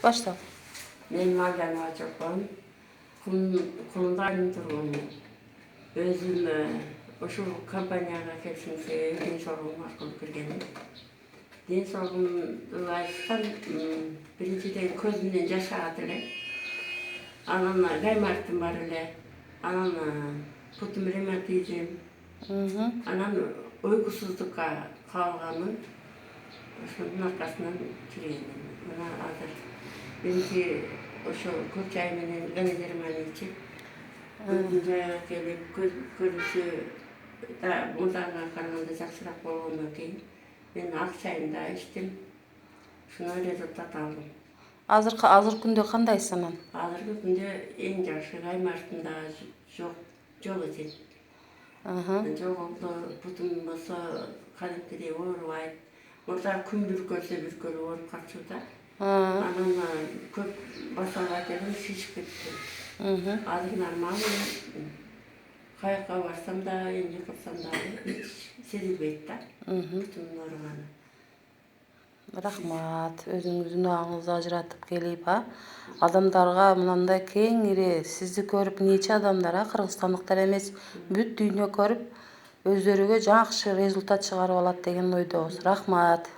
Башла. Мен Маржанова Чокон, Кулундарым тургунмун. Өзүм ушул компанияга келишимче ден соолугум аркылуу киргенмин. Ден соолугумду айтсам, биринчиден көз менен жаш агат эле. Анан гаймарттым бар эле. Анан бутум ревматизм. Анан уйкусуздукка кабылганмын. Ошонун аркасынан киргенмин. Мына азыр биринчи ошо көп чай менен гамедермани ичип, көздүн жайга келип, көз көрүүсү да мурдага караганда жакшыраак болгондон кийин мен ак чайын да ичтим. Ушундан результат алдым. Азыр күндө кандайсың? Азыркы күндө эң жакшы, гаймарттым да жок экен. Жоголду, бутум болсо кадимкидей оорубайт. Мурда күн бүркөлсө ооруп калчу да. Анан көп баса албайт элем, шишип кетти. Азыр нормально. Каяка барсам да, эмне кылсам да эч сезилбейт да. Бутумдун ооруганы. Рахмат, өзүңүздүн убагыңызды ажыратып келип, адамдарга мындай кеңири сизди көрүп нече адамдар, кыргызстандыктар эмес, бүт дүйнө көрүп өздөрүгө жакшы результат чыгарып алат деген ойдобуз. Рахмат.